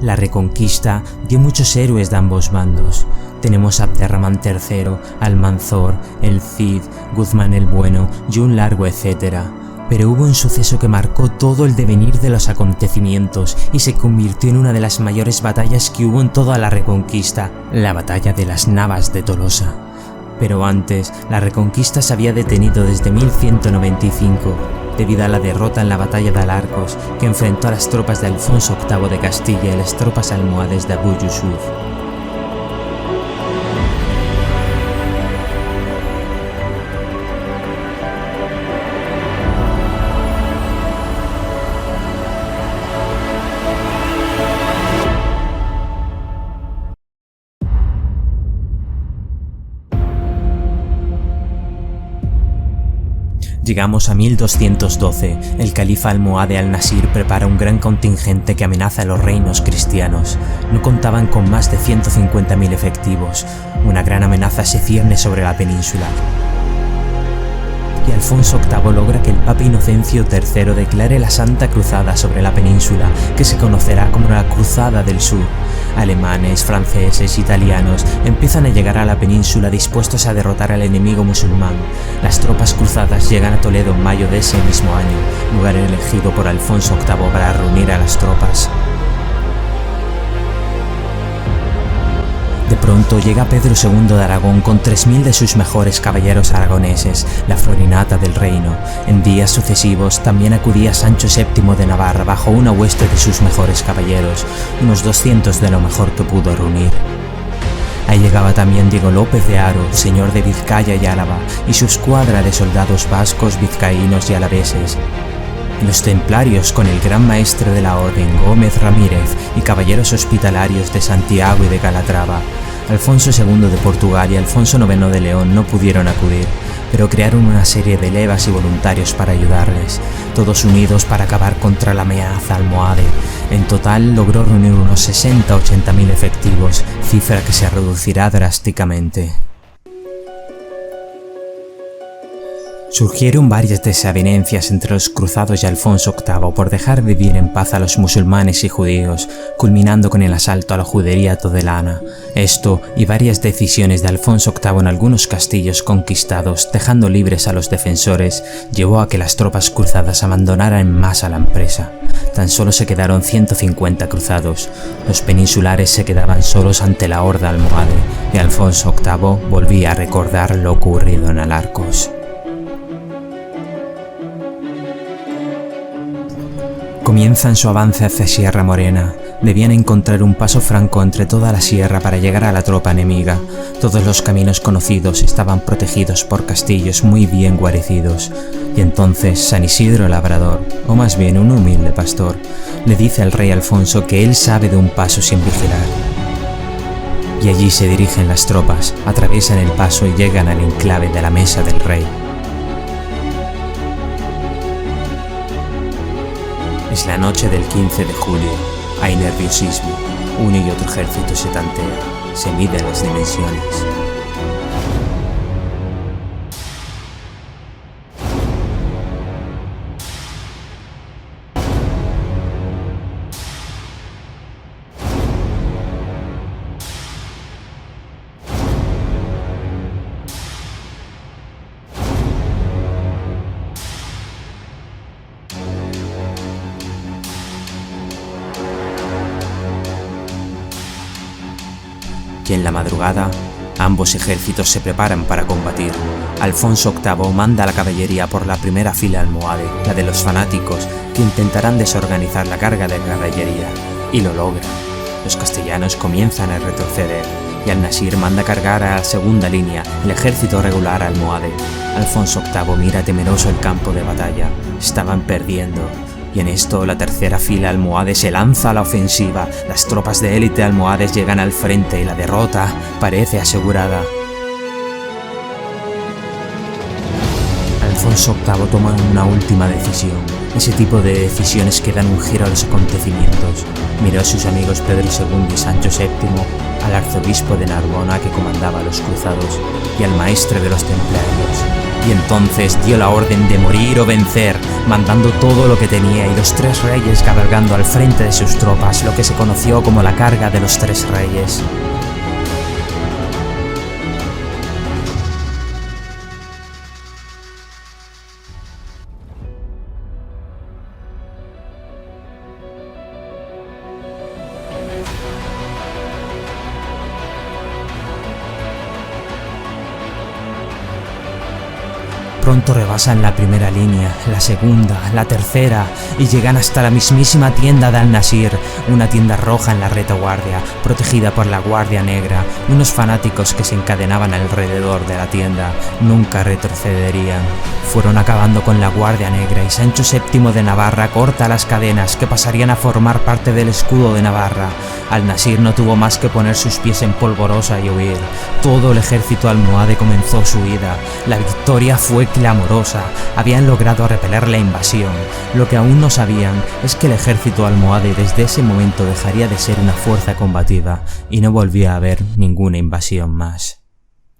La Reconquista dio muchos héroes de ambos bandos. Tenemos a Abderramán III, Almanzor, el Cid, Guzmán el Bueno y un largo etcétera. Pero hubo un suceso que marcó todo el devenir de los acontecimientos y se convirtió en una de las mayores batallas que hubo en toda la Reconquista, la batalla de las Navas de Tolosa. Pero antes, la Reconquista se había detenido desde 1195, debido a la derrota en la batalla de Alarcos, que enfrentó a las tropas de Alfonso VIII de Castilla y las tropas almohades de Abu Yusuf. Llegamos a 1212, el califa almohade al-Nasir prepara un gran contingente que amenaza a los reinos cristianos. No contaban con más de 150.000 efectivos. Una gran amenaza se cierne sobre la península. Y Alfonso VIII logra que el Papa Inocencio III declare la Santa Cruzada sobre la península, que se conocerá como la Cruzada del Sur. Alemanes, franceses, italianos empiezan a llegar a la península dispuestos a derrotar al enemigo musulmán. Las tropas cruzadas llegan a Toledo en mayo de ese mismo año, lugar elegido por Alfonso VIII para reunir a las tropas. De pronto llega Pedro II de Aragón con 3.000 de sus mejores caballeros aragoneses, la florinata del reino. En días sucesivos también acudía Sancho VII de Navarra bajo una hueste de sus mejores caballeros, unos 200 de lo mejor que pudo reunir. Ahí llegaba también Diego López de Haro, señor de Vizcaya y Álava, y su escuadra de soldados vascos, vizcaínos y alaveses. Y los templarios con el gran maestre de la orden, Gómez Ramírez, y caballeros hospitalarios de Santiago y de Calatrava. Alfonso II de Portugal y Alfonso IX de León no pudieron acudir, pero crearon una serie de levas y voluntarios para ayudarles, todos unidos para acabar contra la amenaza almohade. En total logró reunir unos 60-80.000 efectivos, cifra que se reducirá drásticamente. Surgieron varias desavenencias entre los cruzados y Alfonso VIII por dejar vivir en paz a los musulmanes y judíos, culminando con el asalto a la judería toledana. Esto y varias decisiones de Alfonso VIII en algunos castillos conquistados, dejando libres a los defensores, llevó a que las tropas cruzadas abandonaran en masa la empresa. Tan solo se quedaron 150 cruzados. Los peninsulares se quedaban solos ante la horda almohade, y Alfonso VIII volvía a recordar lo ocurrido en Alarcos. Comienzan su avance hacia Sierra Morena. Debían encontrar un paso franco entre toda la sierra para llegar a la tropa enemiga. Todos los caminos conocidos estaban protegidos por castillos muy bien guarecidos. Y entonces San Isidro Labrador, o más bien un humilde pastor, le dice al rey Alfonso que él sabe de un paso sin vigilar. Y allí se dirigen las tropas, atraviesan el paso y llegan al enclave de la mesa del rey. Es la noche del 15 de julio, hay nerviosismo, uno y otro ejército se tantea, se miden las dimensiones. Y en la madrugada, ambos ejércitos se preparan para combatir. Alfonso VIII manda a la caballería por la primera fila almohade, la de los fanáticos, que intentarán desorganizar la carga de caballería, y lo logran. Los castellanos comienzan a retroceder, y al-Nasir manda cargar a la segunda línea, el ejército regular almohade. Alfonso VIII mira temeroso el campo de batalla. Estaban perdiendo. Y en esto la tercera fila almohade se lanza a la ofensiva, las tropas de élite almohades llegan al frente y la derrota parece asegurada. Alfonso VIII toma una última decisión, ese tipo de decisiones que dan un giro a los acontecimientos. Miró a sus amigos Pedro II y Sancho VII, al arzobispo de Narbona que comandaba a los cruzados y al maestre de los templarios. y entonces dio la orden de morir o vencer, mandando todo lo que tenía y los 3 reyes cabalgando al frente de sus tropas, lo que se conoció como la carga de los 3 reyes. Pronto rebasan la primera línea, la segunda, la tercera y llegan hasta la mismísima tienda de Al-Nasir, una tienda roja en la retaguardia, protegida por la Guardia Negra. Unos fanáticos que se encadenaban alrededor de la tienda nunca retrocederían. Fueron acabando con la Guardia Negra y Sancho VII de Navarra corta las cadenas que pasarían a formar parte del escudo de Navarra. Al-Nasir no tuvo más que poner sus pies en polvorosa y huir. Todo el ejército almohade comenzó su huida. La victoria fue clamorosa, habían logrado repeler la invasión. Lo que aún no sabían es que el ejército almohade desde ese momento dejaría de ser una fuerza combativa y no volvía a haber ninguna invasión más.